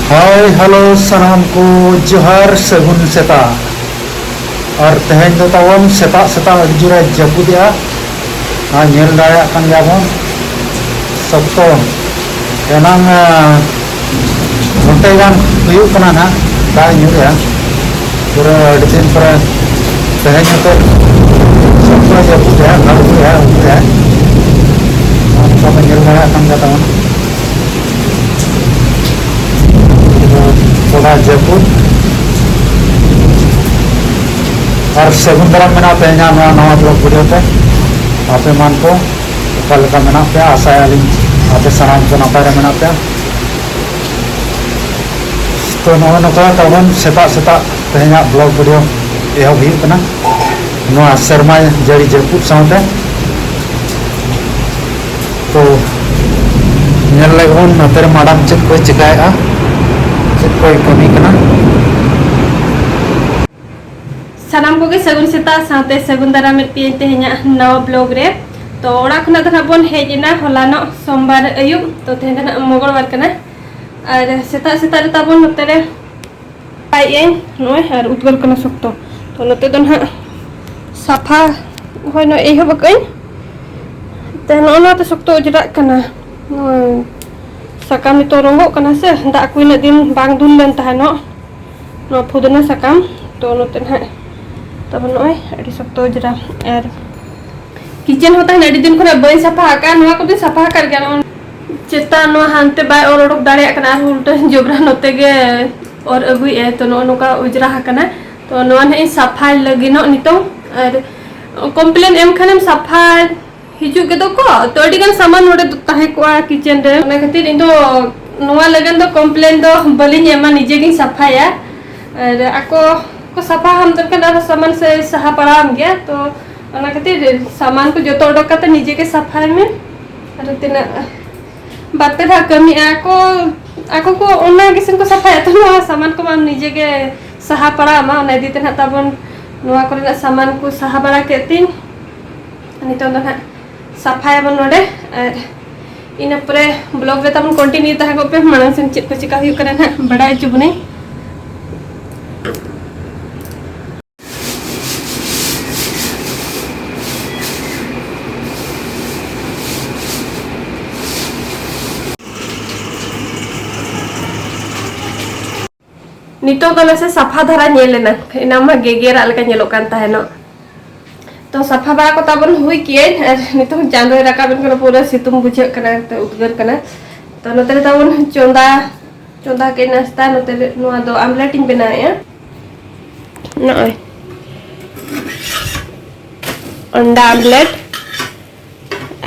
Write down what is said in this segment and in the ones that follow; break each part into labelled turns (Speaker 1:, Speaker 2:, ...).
Speaker 1: Hi hello सनाम को जोहार सगुन सेता और तेहन दो तावन सेता सेता जुरा जपुदिया नेल दाया kan jabon sabto enang gonte gan huyuk kana na da nyur ya pura din pura tehen to sabto japudiya garu ya apa nyel daya kan jatawan थोड़ा जयपुर और सगुंदरा मेना पे नवा ब्लॉग वीडियो पे आपे मान को कल का मेना पे आशा आपे सनाम को नपाय रे मेना पे तो नवा नका तबन सेता सेता तेना ब्लॉग वीडियो एहो भी कना नवा शर्मा जड़ी जयपुर साउंड तो नेल लगन नतर माडम चेक को चिकायगा कोई कमी कना
Speaker 2: सानाम को सगुन सेता साथे सगुन दारा में पिए तेहना नवा ब्लॉग रे तो ओड़ा खना दना बोन हेजना हलानो सोमवार अयुब तो तेहना मंगलवार कना और सेता सेता रे ताबोन नते रे पाइए नय और उद्गल कना सकतो तो नते दन हा साफा होय न एहो बकई तेहना ओना ते सकतो उजरा कना sakam itu rongok kana se ndak aku ina din bang dun len tahano no phudna sakam to noten ha taban oi adi sakto jara er kitchen hota है adi din khona bai safa ka noa ko din safa kar gya cheta no hante bai or odok dare kana ulta jobra note ge और अगुई है तो no का उजरा हकना तो no ने साफा लगी नो नितो और कंप्लेन एम खनम साफा हिजु के को तो अडिगन सामान नोडे ताहे को किचन रे ना खातिर इन तो नोवा लगन तो कंप्लेन तो बलिन एमा निजे गिन सफाया और आको को सफा हम दरकार सामान से सहा पड़ाम गया तो ना खातिर सामान को जतो ओडक कते निजे के सफाई में और तिना बाते था कमी आको को ओना किसन को सफाया तो ना सामान को हम निजे के सहा पड़ामा ना दिते ना तबन नोवा को सामान को सहा बड़ा केतिन अनि तो ना सफाया बन नोडे और इन परे ब्लॉग रे तबन कंटिन्यू ता को पे मानन से चेक को चिका हुई करे ना बड़ा चुबने नितो गला से सफा धरा नेलेना इना मा गेगेरा अलका नेलो कान ताहेनो तो सफा बड़ा को तबन हुई किए नितो चांदो राकाबन कना पूरा सितुम बुझे कना तो उद्गर कना तो नते तबन चोंदा के नाश्ता नते नुआ दो आमलेट इन बनाया नय अंडा आमलेट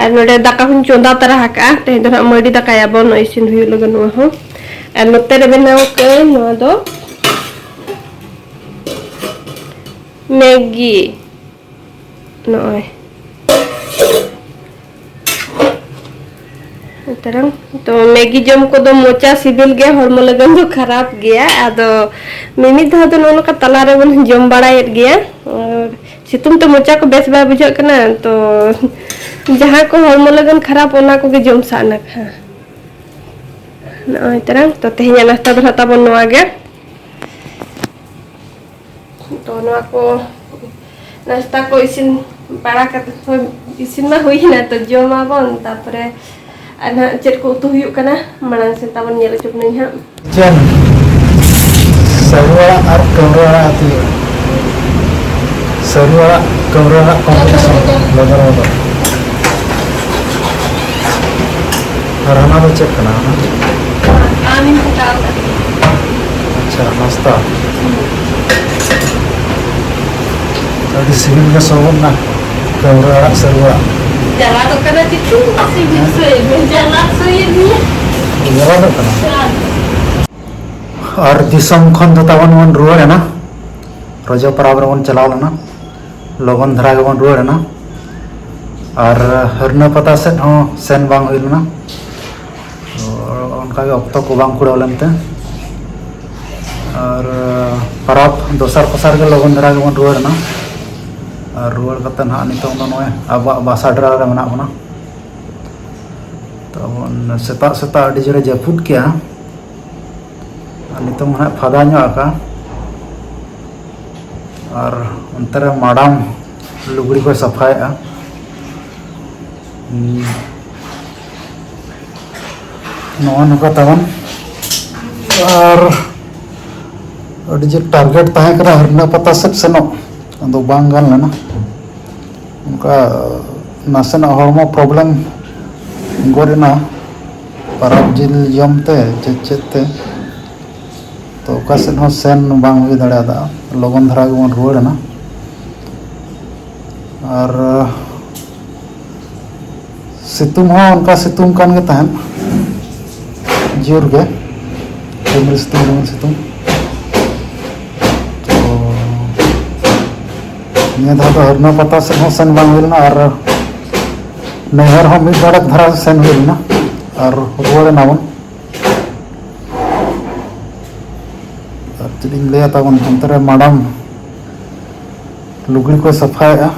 Speaker 2: और नोडे दाका हुन चोंदा तरह हका ते दना मडी दाका या बन इसिन हुई लगन नुआ हो और नते रे बनाओ के नुआ दो मैगी नय तरंग तो मैगी जम को दो मोचा सिबिल गया हरमो लगन जो खराब गया आदो मिमी धा तो नोनो का तला रे बन जम बड़ायत गया और सितुम तो मोचा को बेस बा बुझा कना तो जहां को हरमो लगन खराब ओना को के जम सानक हां नय तरंग तो तेहया नाश्ता दो हता बन नवा गया तो नवा को नाश्ता को इसिन बड़ा कर इसिन में हुई ना तो जमा बन तापरे अना चेक को तो हुई कना मानन से तबन नेल चुप नहीं हां
Speaker 1: जन सरवा और कमरा आती सरवा कमरा कॉम्बिनेशन लगा रहा और हमारा चेक करना ना
Speaker 2: आमीन का
Speaker 1: अच्छा नाश्ता tadi sini ka sawon na kawra sarwa
Speaker 2: jala to kana titu sini soe jala soe ni
Speaker 1: jala to kana और दिसम खन तो तवन वन रुआर है ना रोजा पराबर वन चलाव ना लगन धरा के वन रुआर है ना और हरना पता से हो सेन बांग हुई ना और उनका के ऑक्टो को बांग कुड़ा लेनते और पराब दोसर पसार के लगन धरा के वन रुआर है ना और रुआर कते ना नितों दो नोय अब बासा डरा रे मना बना तो सेता सेता अडी जोरे जपुद किया नितों हाँ फादा का और अंतरे माडाम लुगड़ी को सफाया नौका तवन और टारगेट तहकरा हरना पता सब सेनो अदो बांग गान लेना उनका नासेना हॉर्मो प्रॉब्लम गोरेना परब जिल जमते चेचते तो ओकासेन हो सेन बांग हुई दाड़ा लगन धरा गबन रुआड़ना और सितुंग हो उनका सितुंग कान के तहन जोर के सितुंग तो निया धा तो हरना पता से हो सेन बांग हुई और नहर हो मिड धड़क धरा सेन हुई और रुआड़ना बन चलिए ले आता बन अंतरे माडाम लुगड़ी को सफाया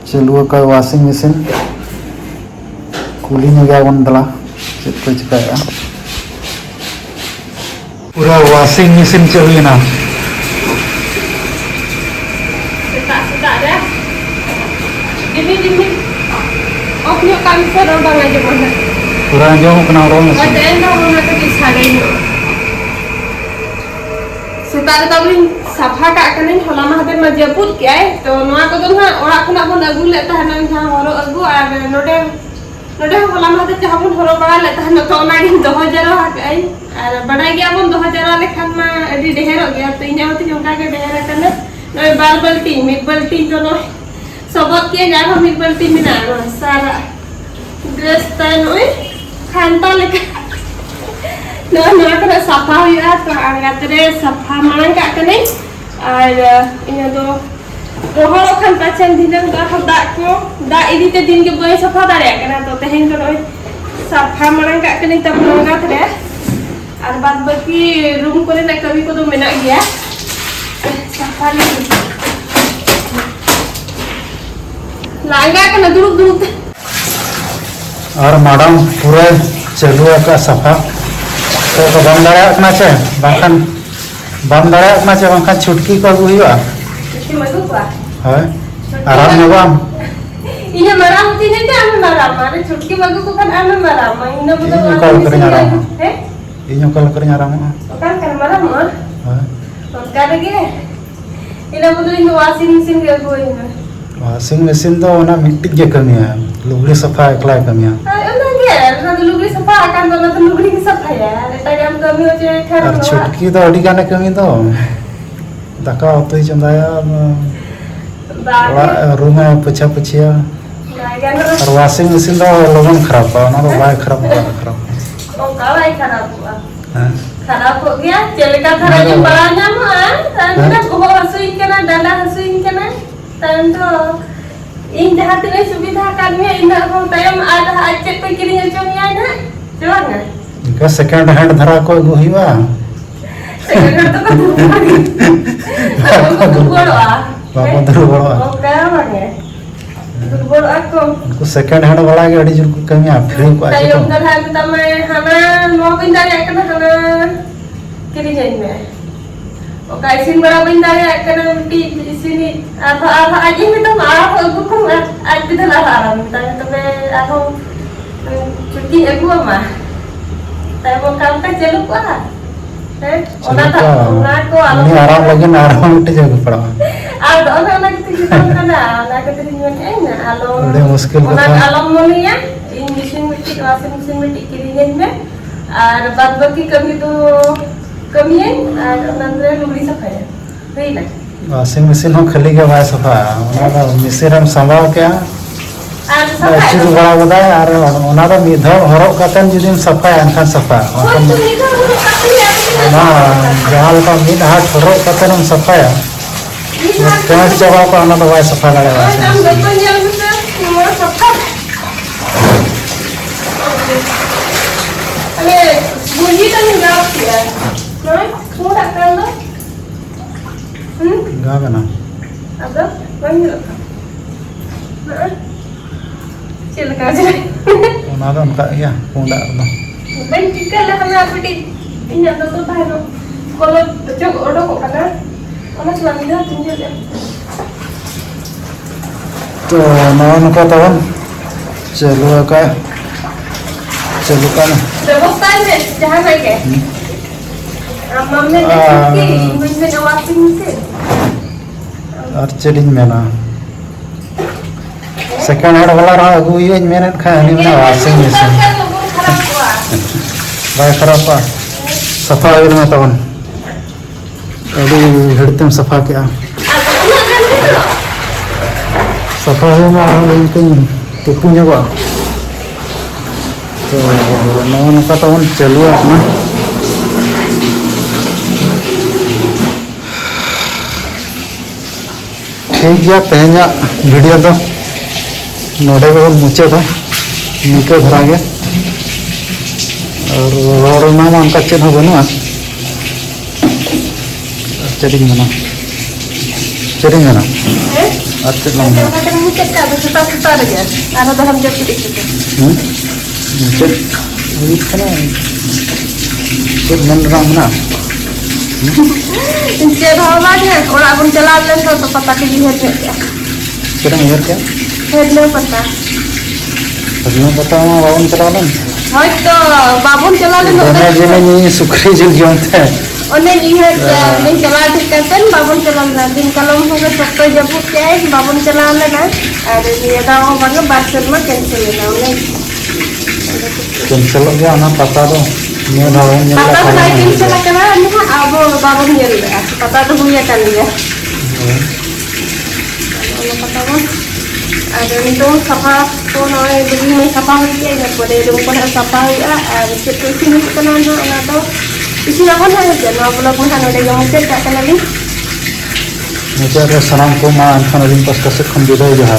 Speaker 1: चलुआ का वॉशिंग मशीन कूली में गया बन दला चेक को चिकाया पूरा वॉशिंग मशीन चलुए ना पूरा जो अपना रोल
Speaker 2: सेतारे तबलिन सफा का कने होला महते में जपुत के तो नवा को तो ना ओरा खुना बन अगु लेता है ना जहां हरो अगु और नोडे होला महते जहां बन हरो बड़ा लेता है तो ना दिन 2000 हकई और बड़ा गया बन 2000 लेखन में अडी ढेर हो गया तो इने होती जोंका के ढेर कने नय बाल बल्टी मिड बल्टी जो नो सबक के जा हम मिड बल्टी मिना सारा ड्रेस तन ओए खानता लेके ना करे सफा हुआ तो आगातरे सफा मांग का कने और इन दो रोहरो खान पाचन दिन का दा को दा इदीते दिन के बय सफा दारे कना तो तेहन को सफा मांग का कने तब लगा थरे और बाद बाकी रूम को ना कभी को तो मेना गया सफा लागा कना दुरुप
Speaker 1: और मैडम पूरा चलुआ का सफा तो बम दाड़ा चे बाखान छुटकी को अगू हुआ है आराम नबाम
Speaker 2: इने मराम तिने ते आमे मराम माने छुटकी बागु को खान आमे मराम इने बुदो
Speaker 1: कल करिन आराम
Speaker 2: है
Speaker 1: इने कल करिन आराम
Speaker 2: ओकान कर मराम है ओका लगे इने बुदो इन वॉशिंग मशीन के अगु इने
Speaker 1: वॉशिंग मशीन तो ना मिट्टी के कमी है लुगड़ी सफा एकला कमी है
Speaker 2: लुगड़ी सफा आकान तो लुगड़ी की सफा है एटा हम कमी हो जे खैर
Speaker 1: और छुटकी तो अड़ी गाने कमी तो दाका उतई चंदाया रूम में पुछा पुछिया और वॉशिंग मशीन तो लगन खराब ना तो बाय खराब
Speaker 2: ओ का बाय खराब हुआ खराब हो गया चलका खराब जो बड़ा नाम है तने को हसुइन के ना डाला हसुइन के ना तन तो इन जहां तने सुविधा कान में इन हम टाइम आधा आज चेक पे किरिंग चोमिया ना जवान ना
Speaker 1: इनका सेकंड हैंड धरा को हुईवा
Speaker 2: सेकंड हैंड तो बड़वा
Speaker 1: बाबा दुर्बड़वा
Speaker 2: ओ का माने दुर्बड़वा को
Speaker 1: उनको सेकंड हैंड वाला के अड़ी जुल कमी आ फ्री को आ
Speaker 2: टाइम का था कि तमे हना नो बिंदा रे कना हना किरिंग में ओ काइसिन बड़ा बिंदा रे कना टी इसिनी आधा आज में तो मारा हो दुख आज भी धला आराम तमे आहो छुट्टी अगुआ मा तब वो काम का चलू पा है ओना को
Speaker 1: आराम लगे ना आराम उठ जाए पड़ा
Speaker 2: और ओना के काम करना ओना के दिन में ना आलो
Speaker 1: बड़े मुश्किल
Speaker 2: ओना आलम मोनिया इन मशीन में टिक वॉशिंग मशीन में टिक किरिंग में और बाद बाकी कभी तो कमी है और नंदरे लुगड़ी सफाई है ना
Speaker 1: वॉशिंग मशीन हो खाली के बाय सफा ओना मशीन हम संभाल के चीज बड़ा बदा और ओना तो मिधो हरो कतन जुदिम सफा एनखान सफा ना जहां का मिद हाथ हरो कतन हम सफा पेंट जगह को ओना तो बाय सफा लगे
Speaker 2: अरे बुझी तो नहीं गाव किया ना थोड़ा कर लो
Speaker 1: गावे ना
Speaker 2: अब बंद रखो ना चल का जे
Speaker 1: ओना तो उनका या पुंडा
Speaker 2: बन टिकल हमें अपनी Ini ada tuh tahan. Kalau cocok udah kok karena mana selama ini tinggal ya.
Speaker 1: तो नौन का तवन चलो का चलो का
Speaker 2: Terus tanya jangan naik ya. Mamnya nanti mungkin awasin sih.
Speaker 1: अर्चरिंग में ना सेकंड हैंड वाला रहा हुई मैंने खाया नहीं ना वाशिंग मशीन बाय खराब पा सफा हो गया तवन अभी हेडते में सफा किया सफा हो ना कहीं तो पुण्य को तो नौन का तवन चलो अपना ठीक है तेजा वीडियो तो नोड़े को मुचे तो निके धरा गया और रोड नाम उनका चेन हो बना चरिंग में ना अच्छे नाम
Speaker 2: मुचे का तो सुता लगे आना तो हम जब
Speaker 1: मुचे वही था ना चेक मन राम ना
Speaker 2: इनसे भावना है और अब हम चला लेते तो पता कि ये है क्या
Speaker 1: कितना यार क्या
Speaker 2: है नहीं पता
Speaker 1: अगला पता हूँ बाबून चला लें
Speaker 2: हाँ तो बाबून चला लें
Speaker 1: दोनों जिले में सुखरी जिल जोनते हैं
Speaker 2: उन्हें ये नहीं चला सकते हैं बाबून चला लेना दिन कलम होगा सब तो जब क्या है बाबून चला लेना और ये दाव बना बात में कैंसिल लेना उन्हें
Speaker 1: कैंसिल हो गया ना पता तो मैं बाबून
Speaker 2: पता तो नहीं कैंसिल करना नहीं अब बाबून ये ले पता तो हुआ कर लिया पता वो अरे तो सफा तो नॉय दिन में सफा हो गया या परे रूम पर सफा हुआ और सिचुएशन में कितना ना तो इसी लगा ना जब आप लोग वहां नोडे गए थे क्या करना भी
Speaker 1: मुझे अगर सलाम को मां खाना दिन पास कैसे खंडित हो गया